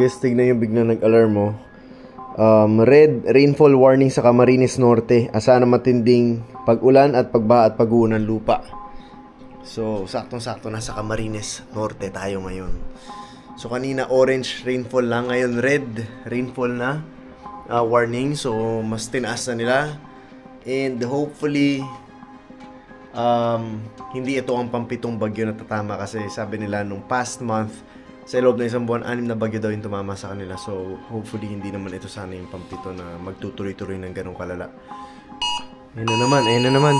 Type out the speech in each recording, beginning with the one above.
Guys, tignan yung biglang nag-alarm mo. Red rainfall warning sa Camarines Norte. Asahan na matinding pag-ulan at pagbaha at pag-uwan ng lupa. So, saktong-sakto nasa Camarines Norte tayo ngayon. So, kanina orange rainfall lang. Ngayon red rainfall na warning. So, mas tinaas na nila. And hopefully, hindi ito ang pampitong bagyo na tatama. Kasi sabi nila nung past month, sa loob ng isang buwan, 6 na bagyo daw yung tumama sa kanila. So, hopefully, hindi naman ito sana yung pampito na magtutuloy-tuloy ng ganong kalala. Ayan na naman, ayan na naman.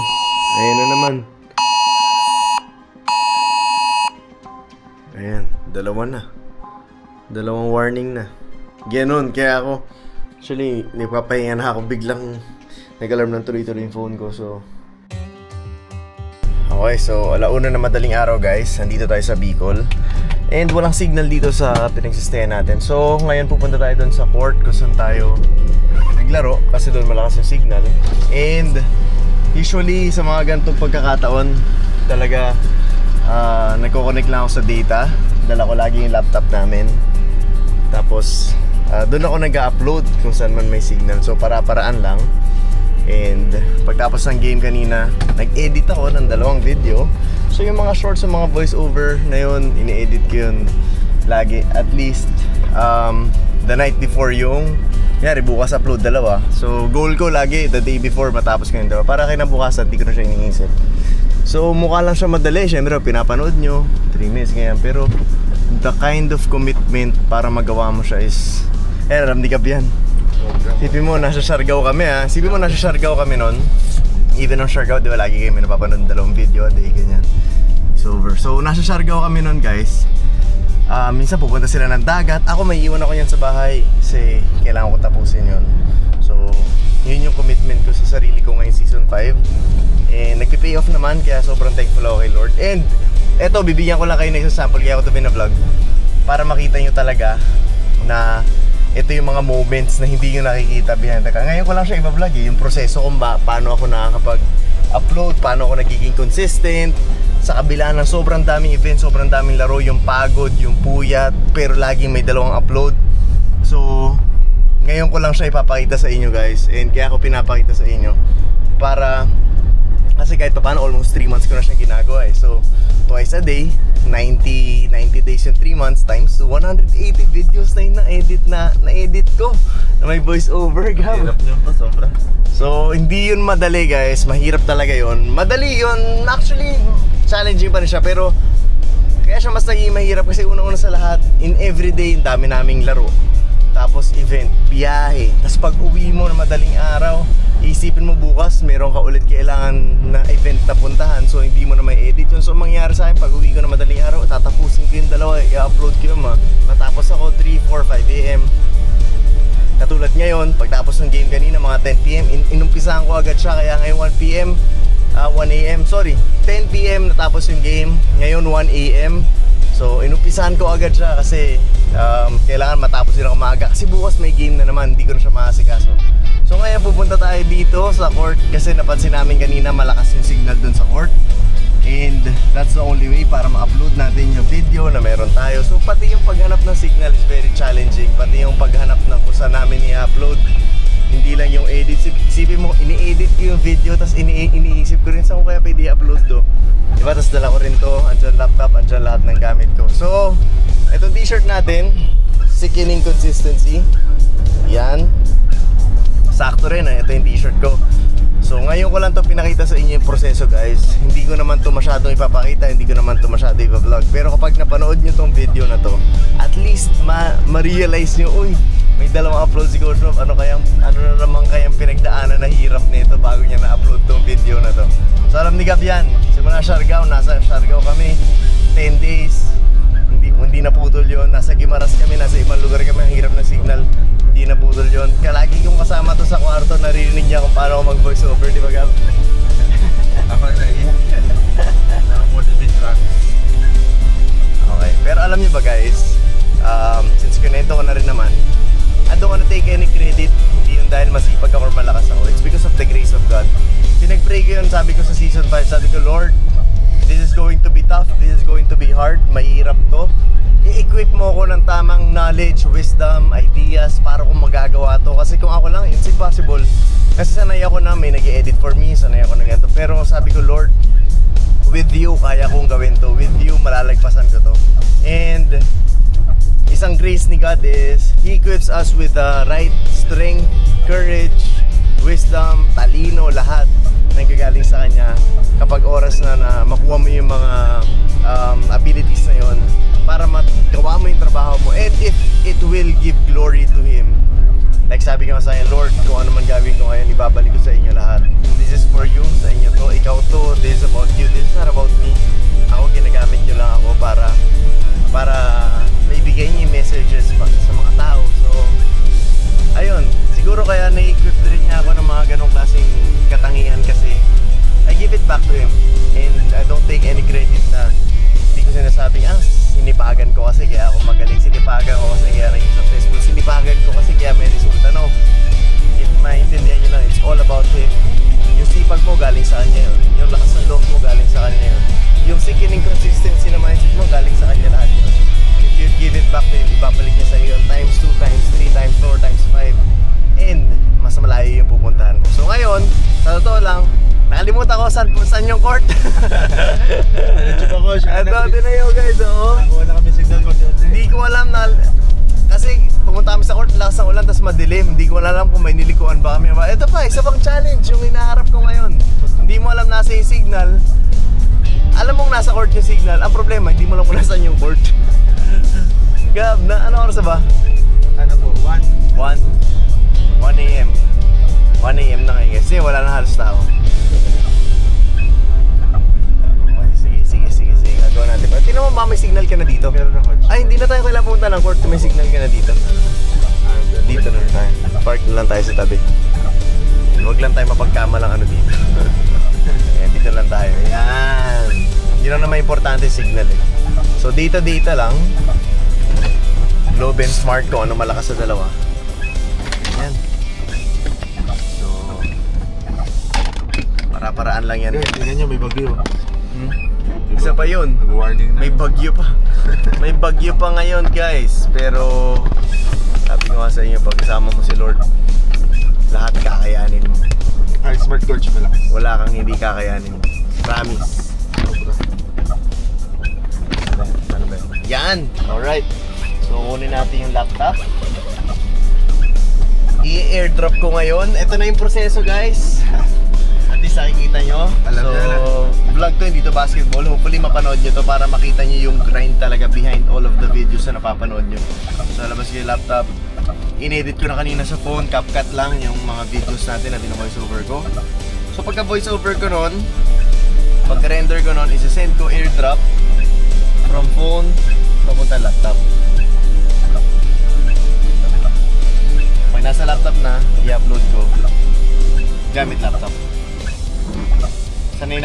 Ayan na naman. Ayan, dalawa na. Dalawang warning na. Ganon, kaya ako, actually, nagpapahinga na ako. Biglang nag-alarm ng tuloy-tuloy yung phone ko, so... Okay, so, alauna na madaling araw, guys. Nandito tayo sa Bicol. And walang signal dito sa pinagsistayan natin. So ngayon pupunta tayo doon sa court kung saan tayo naglaro kasi doon malakas yung signal. And usually sa mga ganitong pagkakataon talaga nagko-connect lang ako sa data. Dala ko lagi yung laptop namin. Tapos doon ako nag-upload kung saan man may signal. So para-paraan lang. And pagtapos ng game kanina, nag-edit ako ng 2 video. So yung mga shorts, yung mga voice over na yun, ini-edit ko yun lagi. At least the night before yung yari bukas upload 2. So goal ko lagi the day before matapos ko yung 2 para kinabukasan, di ko na siya iniisip. So mukha lang siya madali. Siyempre pinapanood nyo 3 minutes ganyan. Pero the kind of commitment para magawa mo siya is ramdikap yan. Sipin mo, nasa Siargao kami ha. Sipin mo, nasa Siargao kami nun. Even on Siargao, di ba lagi kami napapanood 2 video a day, ganyan. It's over. So, nasa Siargao kami nun, guys. Minsan pupunta sila ng dagat. Ako, may iwan ako yan sa bahay kasi kailangan ko tapusin yun. So, yun yung commitment ko sa sarili ko ngayong season 5. And nagpi-pay off naman, kaya sobrang thankful ako kay Lord. And eto, bibigyan ko lang kayo ng isang sample, kaya ako ito bina-vlog para makita nyo talaga na ito yung mga moments na hindi nyo nakikita behind the camera. Ngayon ko lang siya i-vlog yung proseso kung paano ako nakakapag-upload, paano ako nagiging consistent sa kabila ng sobrang daming events, sobrang daming laro, yung pagod, yung puyat, pero laging may 2 upload. So, ngayon ko lang siya ipapakita sa inyo, guys. And kaya ako pinapakita sa inyo para, kasi kahit pa paano, almost 3 months ko na siyang ginagawa eh. So, twice a day, 90 days yung 3 months times 180 videos na yung na-edit ko na may voice over. Mahirap yun pa, sobra. So, hindi yun madali, guys. Mahirap talaga yun. Madali yun. Actually, challenging pa rin siya. Pero, kaya siya mas naging mahirap kasi una-una sa lahat, in everyday, ang dami naming laro. Tapos event, biyahe. Tapos pag uwi mo na madaling araw, isipin mo bukas, meron ka ulit kailangan na event na puntahan. So hindi mo na may edit yun. So mangyari sa akin, pag uwi ko na madaling araw, tatapusin ko yung 2, i-upload ko yun matapos ako 3, 4, 5 AM. Katulad ngayon, pagtapos ng game kanina mga 10 PM, inumpisahan ko agad siya. Kaya ngayon 1 PM, 1 AM, sorry 10 PM natapos yung game. Ngayon 1 AM. So inumpisahan ko agad siya kasi kailangan matapos din ako maaga. Kasi bukas may game na naman, hindi ko na siya maasikaso. So ngayon pupunta tayo dito sa court kasi napansin namin kanina malakas yung signal dun sa court. And that's the only way para ma-upload natin yung video na meron tayo. So pati yung paghanap ng signal is very challenging. Pati yung paghanap ng kung saan namin i-upload. Hindi lang yung edit. Isipin mo, ini-edit ko yung video tapos iniisip ko rin saan ko kaya pwede i-upload to. Diba? Tapos dala ko rin to. Andyan laptop, andyan lahat ng gamit ko. So, itong t-shirt natin, sickening consistency. Yan. Sakto rin, ito yung t-shirt ko. So ngayon ko lang to pinakita sa inyo yung proseso, guys. Hindi ko naman to masyadong ipapakita, hindi ko naman to masyadong ipa-vlog. Pero kapag napanood nyo tong video na to, at least ma-realize nyo, uy, may 2 upload si Coach Rob. Ano na naman kayang pinagdaanan na hirap nito bago niya na-upload tong video na to. So alam ni Gab yan, simula Siargao, nasa Siargao kami 10 days. Hindi naputol yun. Nasa Guimaras kami, nasa ibang lugar kami, ang hirap ng signal. Hindi naputol yun. Kalagi kong kasama to sa kwarto, naririnig niya kung paano ako mag-voice over, di ba, Gab? Ako na yun. Nakamotivate track. Okay, pero alam niyo ba, guys, since kinento ko na rin naman, I don't wanna take any credit. Hindi yun dahil masipag ako or malakas ako. It's because of the grace of God. Pinag-pray ko yun, sabi ko sa season 5, sabi ko, Lord, this is going to be tough, this is going to be hard, mahirap to. I-equip mo ko ng tamang knowledge, wisdom, ideas para kung magagawa to. Kasi kung ako lang, it's impossible. Kasi sanay ako na may nag-edit for me, sanay ako na ganito. Pero sabi ko, Lord, with you, kaya kong gawin to. With you, malalagpasan ko to. And isang grace ni God is, He equips us with the right strength, courage, wisdom, talino, lahat na kagaling sa Kanya. Kapag oras na makuha mo yung mga abilities na yon para magawa mo yung trabaho mo, and if it will give glory to Him. Like sabi ko sa akin, Lord, kung ano man gawin ko ngayon, ibabalik ko sa inyo lahat. This is for you, sa inyo to, ikaw to, this is about you, this is not about me. Ako, ginagamit nyo lang ako para maibigay niyo yung messages sa mga tao. So, ayun, siguro kaya na-equip rin niya ako ng mga ganong klaseng katangian kasi I give it back to Him. And I don't take any credit na hindi ko sinasabing, sinipagan ko kasi kaya ako magaling, sinipagan ko kasi kaya naging successful, sinipagan ko kasi kaya may resulta. No, if maintindihan nyo lang, it's all about Him. Yung sipag mo galing sa Kanya yun, yung lakas ng loob mo galing sa Kanya yun, yung sickening consistency na mindset mo galing sa Kanya lahat yun. If you give it back to Him, ibabalik niya sa iyo times 2, times 3, times 4, times 5, and mas malayo yung pupuntahan mo. So ngayon, sa totoo lang, nakalimutan ko saan yung court. Ito na yun guys, wala kami signal mag-yotse. Hindi ko alam na, kasi pumunta kami sa court, lakas ng ulan, tapos madilim. Hindi ko alam kung may nilikuan ba kami. Ito pa, isa pang challenge yung hinaharap ko ngayon. Hindi mo alam nasa yung signal. Alam mong nasa court yung signal. Ang problema, hindi mo alam kung nasaan yung court. Gab, ano oras ba? Ano po, 1 a.m. 1 a.m. na ngayon kasi wala na halos tao. Okay, sige. Gagawa natin. Tingnan mo ba may signal ka na dito? Meron na coach. Ay, hindi na tayo kailangan pumunta ng court kung may signal ka na dito. Dito na lang tayo. Park na lang tayo sa tabi. Huwag lang tayo mapagkama lang ano dito. Ayan, dito lang tayo. Ayan. Hindi lang naman importante signal eh. So data lang. Globe and Smart ko ano malakas sa dalawa. Ayan. So para-paraan lang yan. Tingnan nyo, may bagyo. Isa pa yun. Nag-warning na. May bagyo pa. May bagyo pa ngayon guys. Pero sabi ko nga sa inyo, pag kasama mo si Lord, lahat kakayanin mo. Ay, smart coach malakas. Wala kang hindi kakayanin. Promise. Ano ba? Yan! Alright. So kunin natin yung laptop. I-airdrop ko ngayon. Ito na yung proseso guys. At least nakikita nyo. Alam so, na. vlog to, hindi to basketball. Hopefully mapanood nyo to para makita nyo yung grind talaga behind all of the videos na napapanood nyo. So labas ko yung laptop. In-edit ko na kanina sa phone. CapCut lang yung mga videos natin na voice over ko. So pagka voice over ko nun, pagka-render ko nun, isa-send ko airdrop from phone papunta laptop. Pag nasa laptop na, i-upload ko gamit laptop. Sanay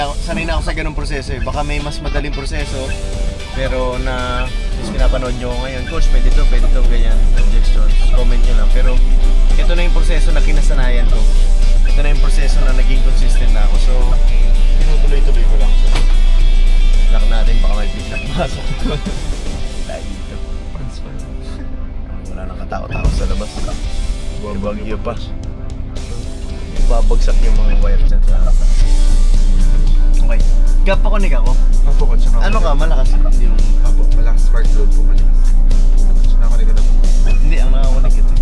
na ako sa ganung proseso eh. Baka may mas madaling proseso, pero na just pinapanood nyo ngayon, coach, pwede to, ganyan, suggestions, comment nyo lang. Pero ito na yung proseso na kinasanayan ko. Ito na yung proseso na naging consistent na ako. So, tinutuloy-tuloy ko lang. So, lock natin, baka may biglang masok. Tayo dito. Wala nang katao-tao sa labas. Bagyo pa. Babagsak yung mga wire dyan sa harapan. Okay. Kapakonik ako. Apo, coach. Ano ka? Malakas? Hindi mo. Apo, malakas smart load po malakas. Coach, nakakunik ka na po. Hindi, ang nakakunik ito.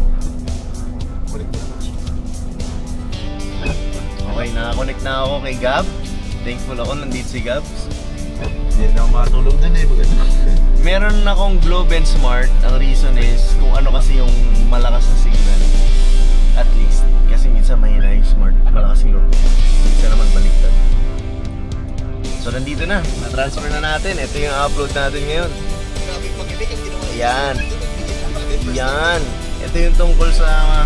Kunik po na, coach. Okay, nakakunik na ako kay Gab. Thankful ako, nandito si Gab. Hindi na ako makatulog na eh. Meron akong Globe and Smart. Ang reason is kung ano kasi yung malakas na signal. At least. Kasi minsan mahina yung Smart. Malakas yung Globe. Minsan naman baliktad. So nandito na. Na-transfer na natin. Ito yung upload natin ngayon. Yan. Yan. Ito yung tungkol sa...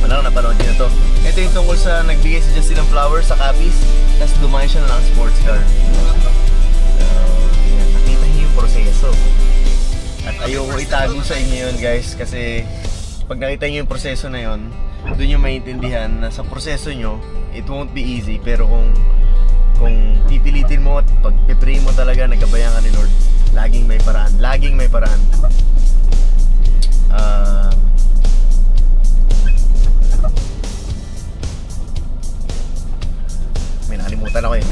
Wala, napanood nyo na to. Ito yung tungkol sa nagbigay si Justin ng flowers sa Capiz. Tapos dumayo siya na ng sports car. Yan, nakita niyo yung proseso. At ayoko itago sa inyo yun guys. Kasi pag nakita niyo yung proseso na yun, doon yung maintindihan na sa proseso nyo, it won't be easy. Pero kung kung pipilitin mo at pag-pray mo talaga, nagabayan ka ni Lord, laging may paraan. Laging may paraan. May nakalimutan ako eh.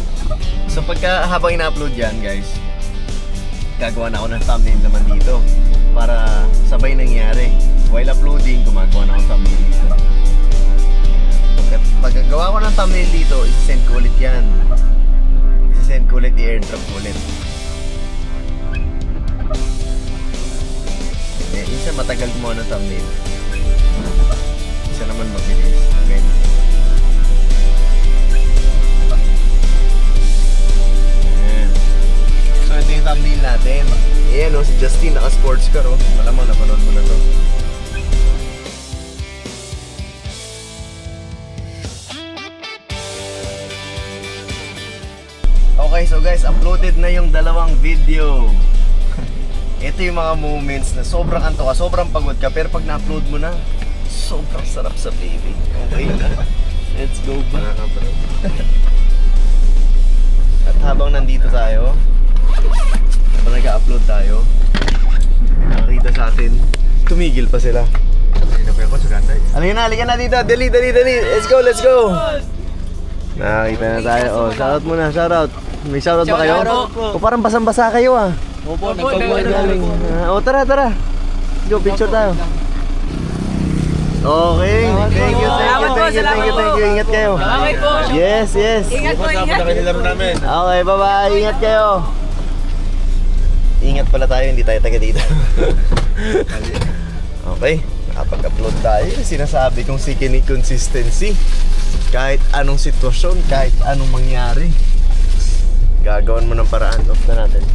So habang ina-upload yan guys, gagawa na ako ng thumbnail naman dito para sabay nangyari. While uploading, gumagawa na ako ng thumbnail dito. Pag gawa ko ng thumbnail dito, isi-send ko ulit yan. Isi-send ko ulit, i-airdrop ko ulit. Isa matagal gumawa ng thumbnail. Isa naman mabilis. Depende. So ito yung thumbnail natin. Ayan o, si Justin naka-sports car o. Malamang napanood mo na to. Okay, so guys, uploaded na yung dalawang video. Ito yung mga moments na sobrang anto ka, sobrang pagod ka, pero pag na-upload mo na, sobrang sarap sa feeling. Okay na. Let's go ba? At habang nandito tayo, habang nag-upload tayo, nakakita sa atin, tumigil pa sila. Halika na dito, dali. Let's go. Nakakita na tayo. Oh, shoutout muna, shoutout. May shoutout ba kayo? O parang basang-basa kayo ah. Opo, nagpagbuhay galing. Tara. Go, picture tayo. Okay. Thank you. Ingat kayo. Yes. Ingat po. Okay, bye-bye. Ingat kayo. Ingat pala tayo, hindi tayo taga dito. Okay, nakapag-upload tayo. Sinasabi kong seeking consistency. Kahit anong sitwasyon, kahit anong mangyari, gagawan mo ng paraan. Off na natin.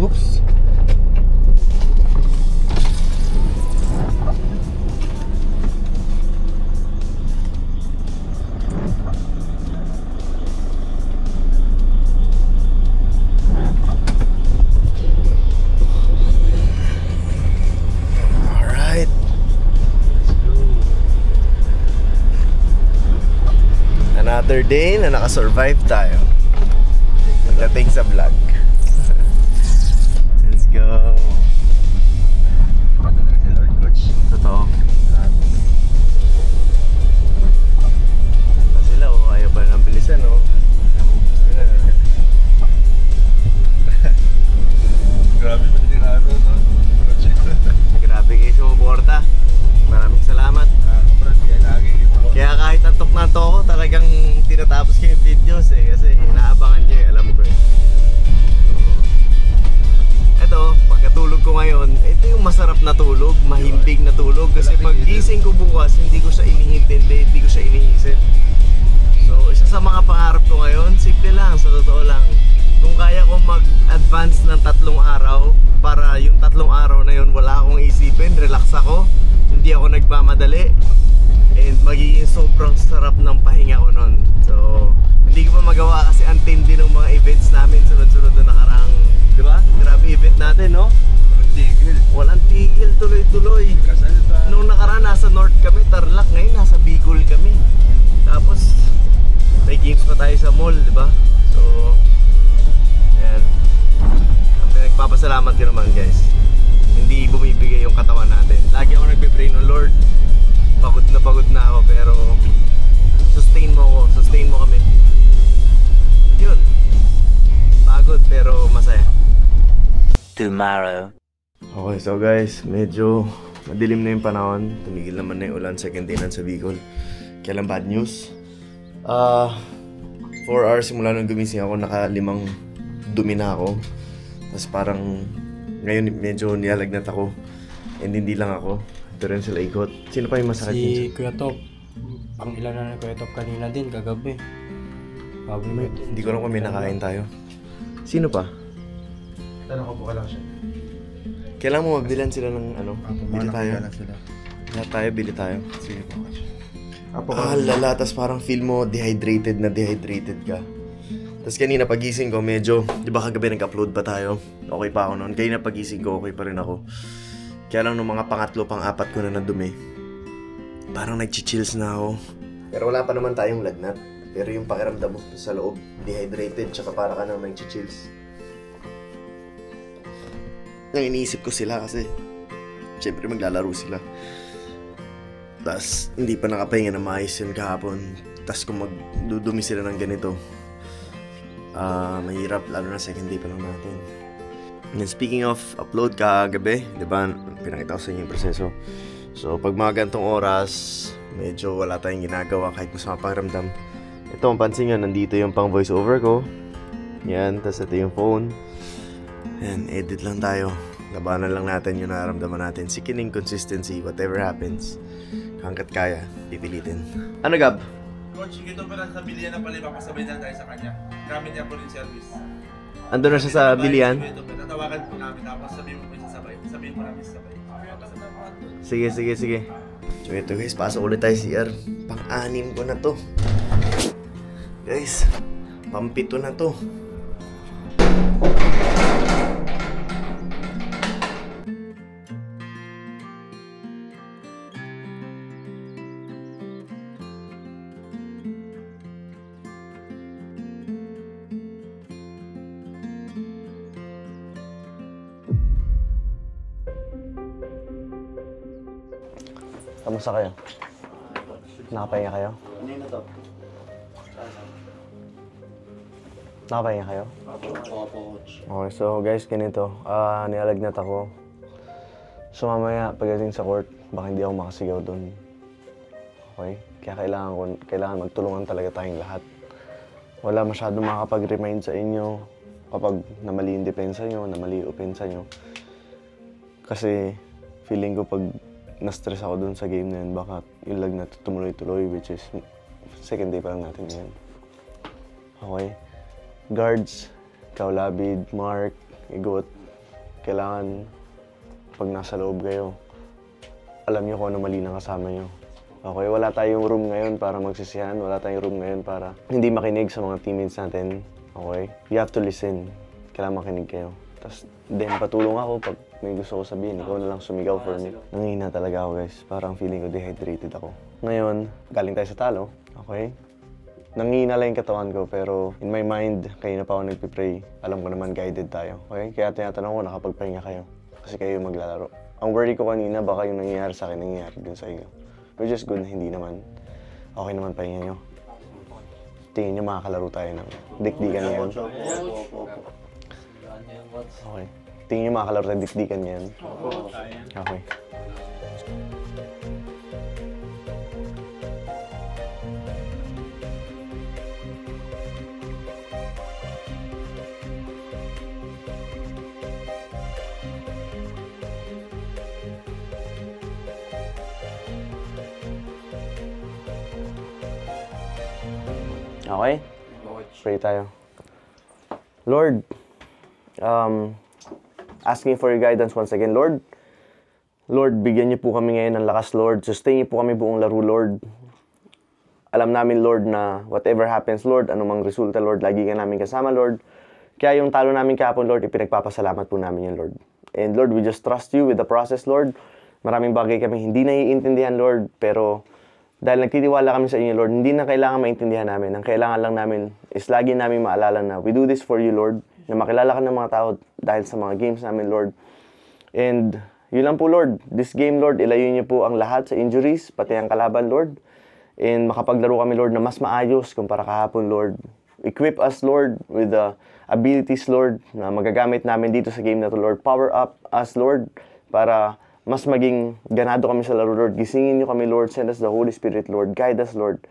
Oops. Alright. Another day na nakasurvive tayo. Pagdating sa vlog. Let's go. Totoo. Sila o, ayaw pa ng bilisan o. Grabe pa din araw, no? Grabe kayo sumuporta. Maraming salamat. Kaya kahit antok na to ako, talagang tinatapos ko yung videos eh. Kasi inaabangan nyo eh, alam ko eh. Ito, pagkatulog ko ngayon, ito yung masarap na tulog, mahimbing na tulog. Kasi pag gising ko bukas, hindi ko siya iniintindi, hindi ko siya iniisip. So, isa sa mga pangarap ko ngayon, simple lang, sa totoo lang. Kung kaya kong mag-advance ng 3 araw, para yung 3 araw na yun, wala akong isipin, relax ako, hindi ako nagmamadali, and magiging sobrang sarap ng pahinga ko nun. So, hindi ko pa magawa kasi ang tindi ng mga events namin sunod-sunod na nakaraang, di ba? Grabe event natin, no? Walang tigil, tuloy-tuloy. Nung nakaraan, nasa North kami, Tarlac. Ngayon, nasa Bicol kami. Tapos, may games pa tayo sa mall, di ba? So, ayan. Nagpapasalamat ka naman, guys. Hindi bumibigay yung katawan natin. Lagi ako nagpe-pray ng Lord. Pagod na ako, pero sustain mo kami. Yun. Pagod pero masaya. Tomorrow. Okay, so guys, medyo madilim na yung panahon. Tumigil naman na yung ulan sa kantinan sa Bicol. Kailan bad news? 4 hours simula nung gumising ako, naka-5 dumi na ako. Tapos parang ngayon medyo nilalagnat ako. And hindi lang ako. Ito rin sila ikot. Sino pa yung masakit Si minsan? Kuya Top. Ang ilan na Kuya Top kanina din, kagabi. Hindi ko lang kung may nakain tayo. Sino pa? Tanong ko po ka lang siya. Kailangan mo magbilan sila ng ano? Bili tayo. Lahat tayo, bili tayo. Sige po. Lala, tas parang feel mo dehydrated ka. Tas kanina pagising ko medyo, di ba kagabi nag-upload pa tayo? Okay pa ako noon. Kanina pagising ko, okay pa rin ako. Kaya lang nung mga pangatlo, pang-apat ko na nadumi. Parang nag-chills na ako. Pero wala pa naman tayong lagnat. Pero yung pakiramdam mo sa loob, dehydrated, tsaka para ka nang nag-chills. Nang iniisip ko sila kasi syempre maglalaro sila. Tapos hindi pa nakapahinga na maayos yun kahapon. Tapos kung magdudumi sila ng ganito, mahirap, lalo na second day pa lang natin. And speaking of upload kagabi, di ba, pinakita ko sa inyo yung proseso. So pag mga gantong oras, medyo wala tayong ginagawa kahit masama pakiramdam. Ito, ang pansin nyo, nandito yung pang voice over ko. Yan, tapos ito yung phone. And edit lang tayo. Labanan lang natin yung nararamdaman natin. Sickening consistency, whatever happens. Hanggat kaya, pipilitin. Ano, Gab? Coach, ito pala sa bilian na pala, makasabay na tayo sa kanya. Gamit niya po rin service. Ando na siya sa bilian? Tatawagan po namin, tapos sabihin mo po yung sasabay. Sabihin mo namin sasabay. Sige. So ito guys, pasok ulit tayo CR. Pang-anim ko na to. Guys, pang-pito na to. Kamusta kayo? Nakapahinga kayo? Kanina to. Nakapahinga kayo? Okay, so guys, ganito. Nialagnat ako. So mamaya, pagdating sa court, baka hindi ako makasigaw doon. Okay? Kaya kailangan magtulungan talaga tayong lahat. Wala masyadong makakapag-remind sa inyo kapag namali yung depensa nyo, namali yung opensa nyo. Kasi feeling ko pag na-stress ako dun sa game na yun, baka yung lagnat tumuloy-tuloy, which is second day pa lang natin ngayon. Okay? Guards, Kaulabid, Mark, Igot, kailangan pag nasa loob kayo, alam nyo kung ano mali ng kasama nyo. Okay? Wala tayong room ngayon para magsisihan, wala tayong room ngayon para hindi makinig sa mga teammates natin. Okay? You have to listen. Kailangan makinig kayo. Tapos, then patulong ako pag may gusto ko sabihin, ikaw na lang sumigaw for me. Nangihina talaga ako guys, parang feeling ko dehydrated ako. Ngayon, galing tayo sa talo, okay? Nangihina lang yung katawan ko, pero in my mind, kayo na pa ako nagpipray, alam ko naman guided tayo, okay? Kaya tinatanong ko, nakapagpahinga kayo, kasi kayo yung maglalaro. Ang worry ko kanina, baka yung nangyayari sa akin, nangyayari din sa inyo. Which is good na hindi naman. Okay naman pahinga nyo. Tingin nyo makakalaro tayo ng dikdikan ngayon. Okay. Tingin nyo makakalaro tayo dikdikan ngayon. Okay. Okay? Pray tayo. Lord, asking for your guidance once again, Lord. Lord, bigyan niyo po kami ngayon ng lakas, Lord. Sustain niyo po kami buong laro, Lord. Alam namin, Lord, na whatever happens, Lord, anumang resulta, Lord, lagi ka namin kasama, Lord. Kaya yung talo namin kahapon, Lord, ipinagpapasalamat po namin yan, Lord. And Lord, we just trust you with the process, Lord. Maraming bagay kami hindi naiintindihan, Lord, pero dahil nagtitiwala kami sa inyo, Lord, hindi na kailangan maintindihan namin. Ang kailangan lang namin is lagi namin maalala na we do this for you, Lord. Na makilala ka ng mga tao dahil sa mga games namin, Lord. And yun lang po, Lord. This game, Lord, ilayo niyo po ang lahat sa injuries, pati ang kalaban, Lord. And makapaglaro kami, Lord, na mas maayos kumpara kahapon, Lord. Equip us, Lord, with the abilities, Lord, na magagamit namin dito sa game na to, Lord. Power up us, Lord, para mas maging ganado kami sa laro, Lord. Gisingin niyo kami, Lord. Send us the Holy Spirit, Lord. Guide us, Lord.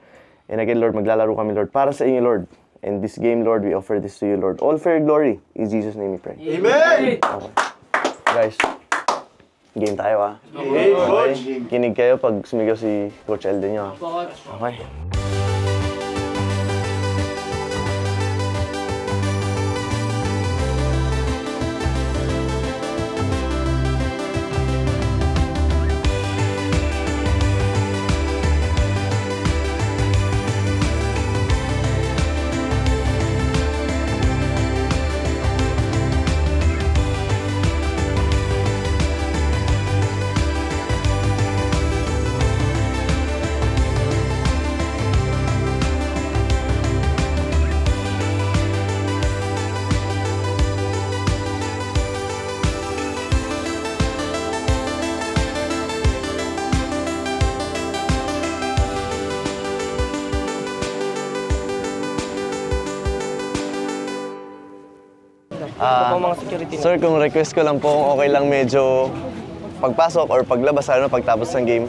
And again, Lord, maglalaro kami, Lord, para sa inyo, Lord. And this game, Lord, we offer this to you, Lord. All for your glory. In Jesus' name we pray. Amen! Okay. Guys, game tayo, ha? Okay. Kinig kayo pag sumigaw si Coach Elden nyo, ha? Okay. Ah, mga security na. sir, kung request ko lang po kung okay lang medyo pagpasok or paglabas, lalo na pagtapos ng game,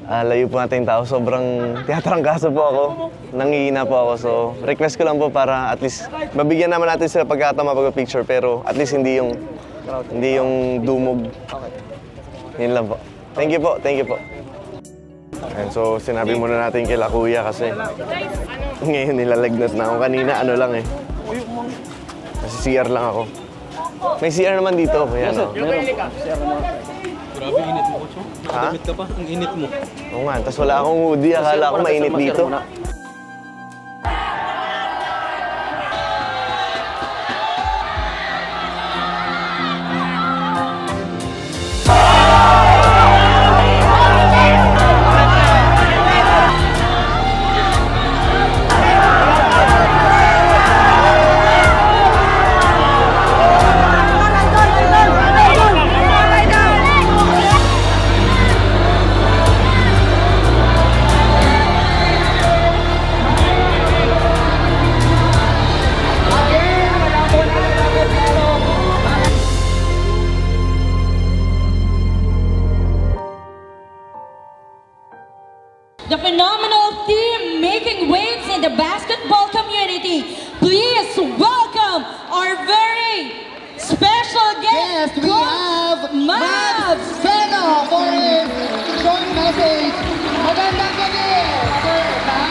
layo po natin yung tao. Sobrang tiyatrangkaso po ako. Nangihina po ako. So, request ko lang po para at least mabigyan naman natin sila pagkatama pag-picture pero at least hindi yung dumog. Yun lang po. Thank you po. Thank you po. And so, sinabi muna natin kila kuya kasi ngayon nilalagnat na ako. Kanina ano lang eh. Kasi CR lang ako. May CR naman dito. Kaya no. Grabe, init mo, Coach. Ha? Nakadamit ka pa, ang init mo. Oo nga, tapos wala akong hoodie. Akala ko mainit dito. The phenomenal team making waves in the basketball community. Please welcome our very special guest, Yes, we have Max Feno for his short message. Magandang gabi, Sir Max.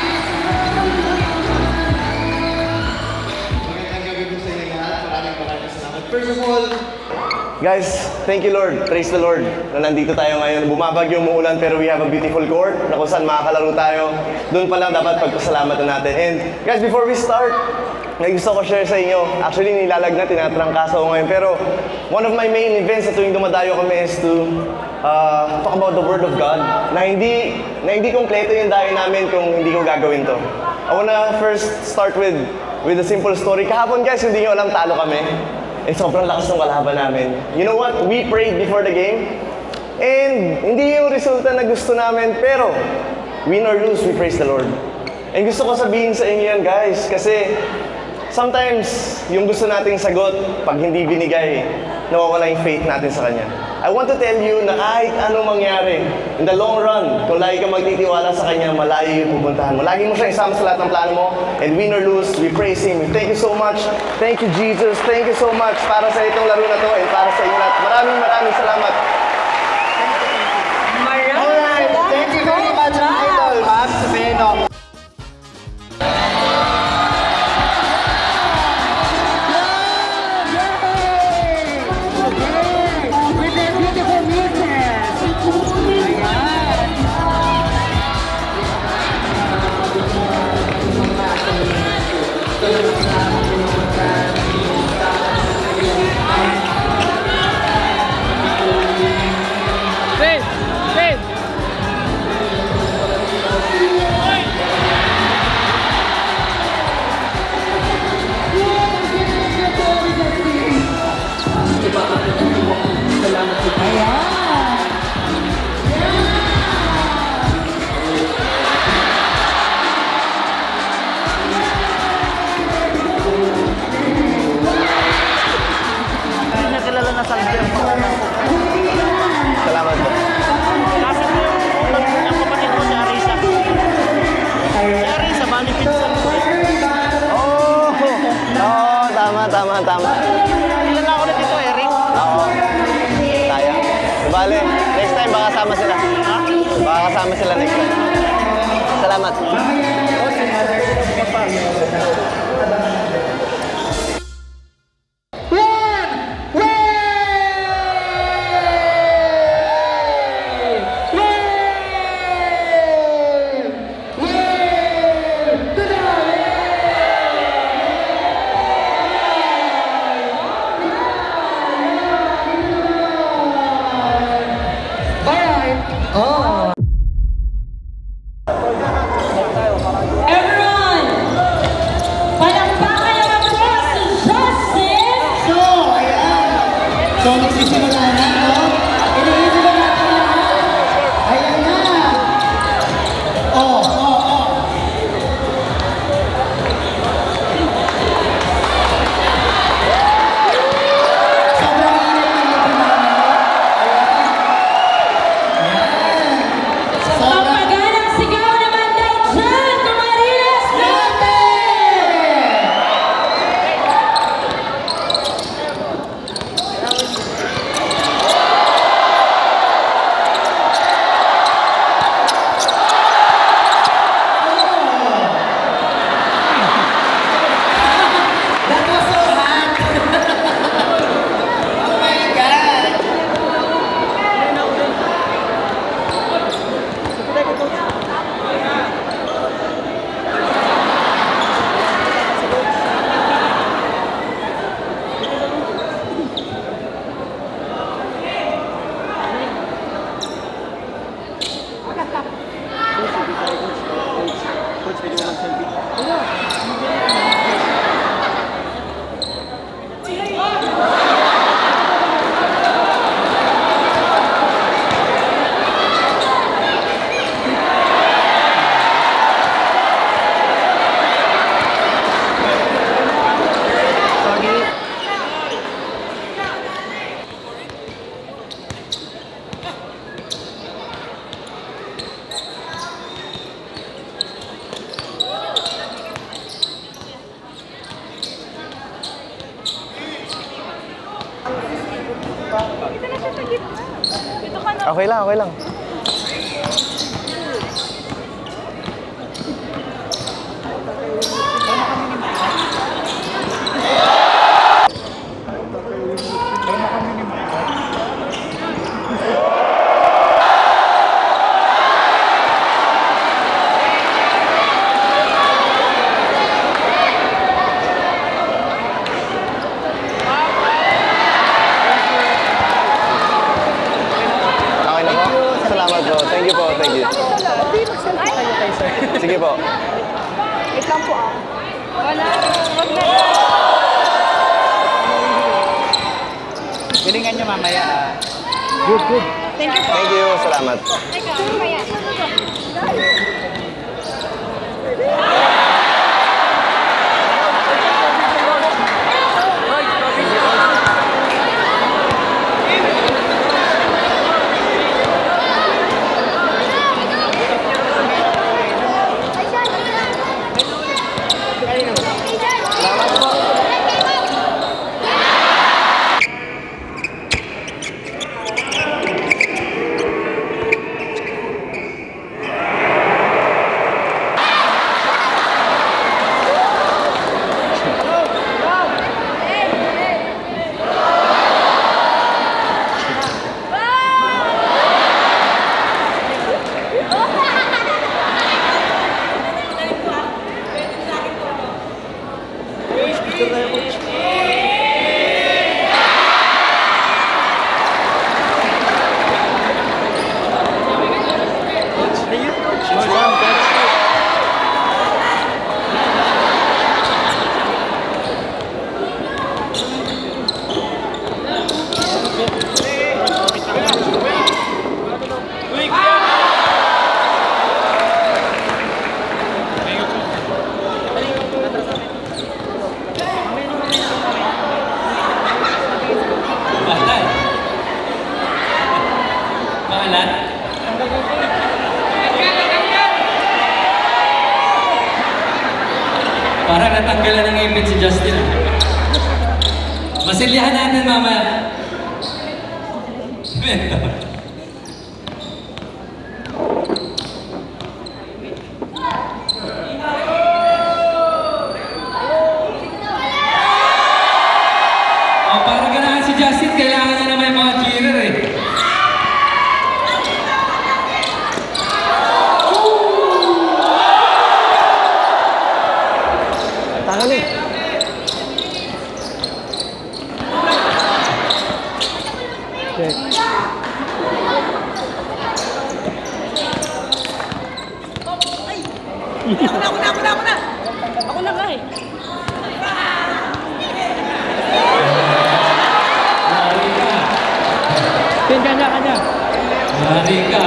Magandang gabi po sa inyo lahat. Maraming salamat. First of all, guys, thank you Lord. Praise the Lord na nandito tayo ngayon. Bumabagyo, umuulan pero we have a beautiful court na kung saan makakalaro tayo. Doon pa lang dapat pagpasalamatan natin. And guys, before we start, may gusto ko share sa inyo. Actually, nilalagnat, tinatrangkaso ko ngayon. Pero one of my main events na tuwing dumadayo kami is to talk about the Word of God na hindi kompleto yung dayo namin kung hindi ko gagawin to. I wanna first start with a simple story. Kahapon guys, hindi nyo alam, talo kami. Eh, sobrang lakas ng kalaban namin. You know what? We prayed before the game. And hindi yung resulta na gusto namin. Pero, win or lose, we praise the Lord. And gusto ko sabihin sa inyo yan, guys. Kasi, sometimes, yung gusto nating sagot, pag hindi binigay, nawawala yung faith natin sa Kanya. I want to tell you na kahit anong mangyari, in the long run, kung lagi ka magtitiwala sa Kanya, malayo yung pupuntahan mo. Lagi mo siyang isama sa lahat ng plano mo. And win or lose, we praise Him. We thank you so much. Thank you, Jesus. Thank you so much para sa itong laro na to and para sa inyo lahat. Maraming salamat. Alright, thank you very much, Idol Max Feno. Salamat po. Kasi po yung kapatid mo si Arisa. Si Arisa, bali pinsan mo. Oh, tama. Ilan na ako na dito, Eric? Oo. Sayang. Bale, next time baka kasama sila. Ha? Baka kasama sila next time. Salamat. Everyone, palakpakan naman po si Justin. So, nagsisimula na, no? Iniisip na natin na. Ayan na. Oh. Okay lang, okay lang. Okay na po? Salamat po. Thank you po, thank you. Sige po. Wait lang po ah. Wala. Wag na. Galingan nyo mamaya. Thank you po. Thank you, salamat. Teka, mamaya. Parang natanggalan ng ngipin si Justin. Masilyahan natin mamaya. Oh, parang ganahan si Justin, kailangan niya na may mga cheerer eh. Tangan eh. Ako na nga eh. Kanya. Mari ka.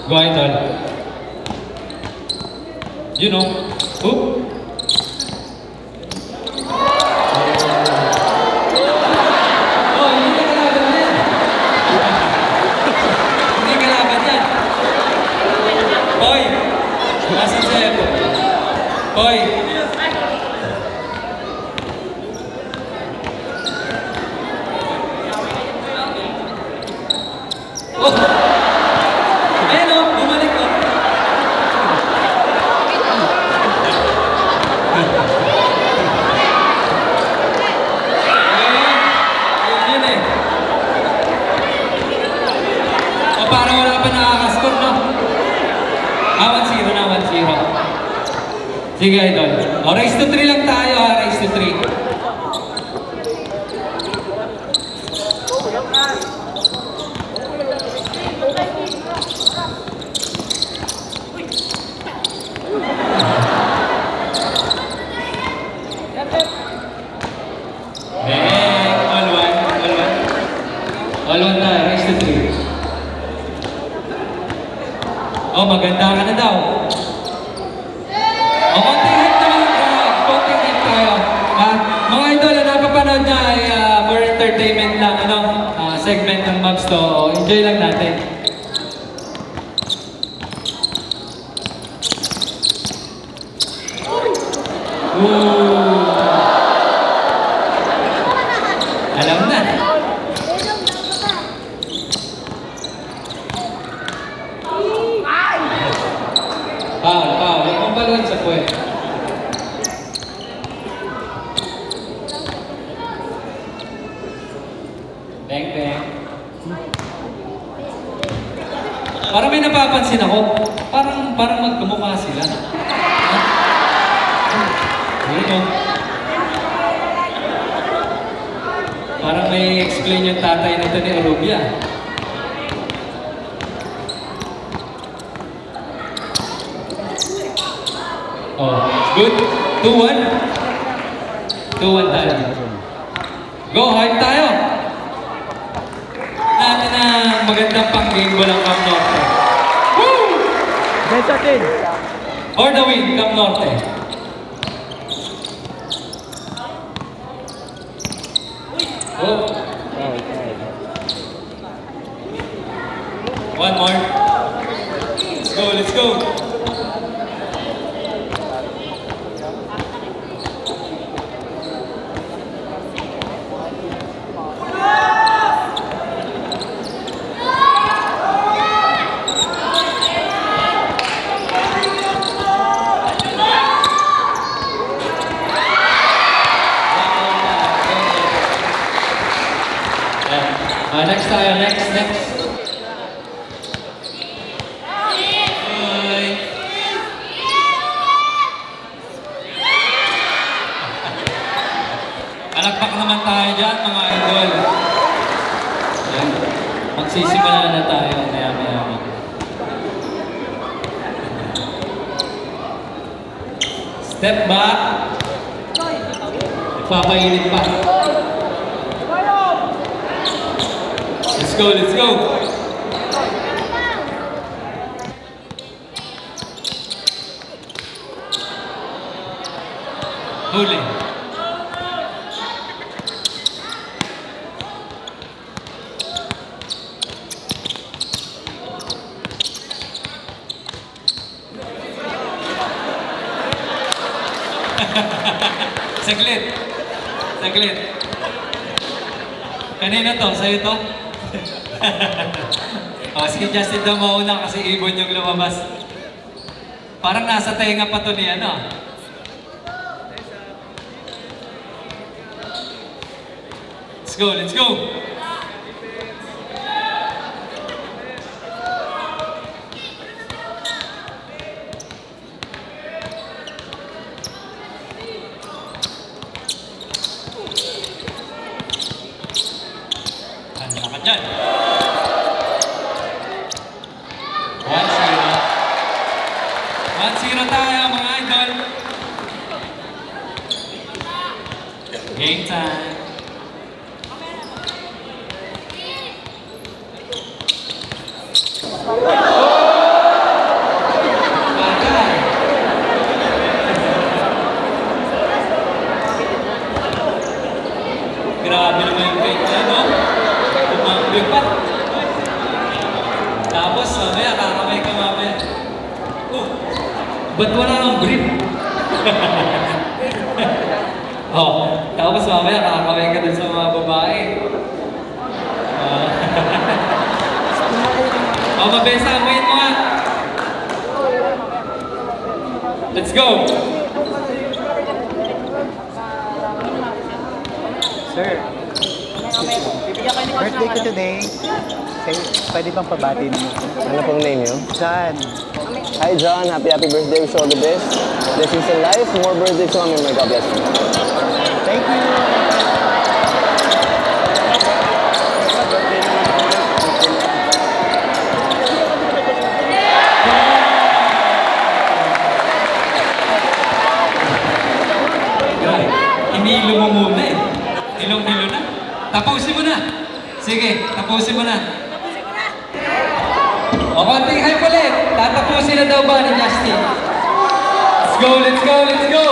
Go Idol. You know. Oop. Oh, hindi ka kalaban yan. Hindi kalaban yan. Hoy! Nasaan si Epo? Hoy! Oh! Ayan o, bumalik o. Yun eh. O parang wala pa nakakascore, no? 1-0 na, 1-0. Sige, Idol. O, race to 3 lang tayo, ha? Race to 3. All one tayo, race to 3. Oh, maganda ka na daw. O, konting hit naman. Konting hit tayo. Mga idol, napapanood niya ay for entertainment lang, segment ng Mavs to. Enjoy lang natin. Ooh. Alam na. Foul. Huwag mong balon sa puwet. Bang. Parang may napapansin ako. Parang magkamukha sila. Ano? Parang may explain yung tatay nito ni Olivia. Oh, good. 2-1. 2-1 tayo. Go, hard tayo. Natin na magandang pang-game walang Camp Norte. Woo! For the win, Camp Norte. Oh. One more. Let's go. Next tayo, next. Bye. Palakpak naman tayo dyan, mga idol. Yan. Magsisimula na tayo, maya-maya. Step back. Papainit pa. Let's go. Huli. Saglit. Kanina to? Sa'yo to? Oh, si Justin daw mauna kasi ibon yung lumabas. Parang nasa tenga pa to ni ano. Let's go. Handa ka dyan. 1-0 tayo, mga idol. Game time. Grabe naman yung paint na, no? Tumambling pa. Tapos, mamaya, kakamay ka mamaya. Ba't wala kang grip? Oh, tapos mamaya kakakaway ka dun sa mga babae. Oh, mabesa, amuyin mo nga. Let's go! Sir, birthday ko today. Pwede bang pabati mo? Ano pong name niyo? John. Hi John, happy birthday. Wish you all the best. Blessings in life, more birthdays to come and may God bless you. Thank you. Inilo mo muna eh. Ilong-ilo na. Tapusin mo na. Sige, tapusin mo na. O, konting hype ulit. Tatapusin na daw ba ni Justin? Let's go!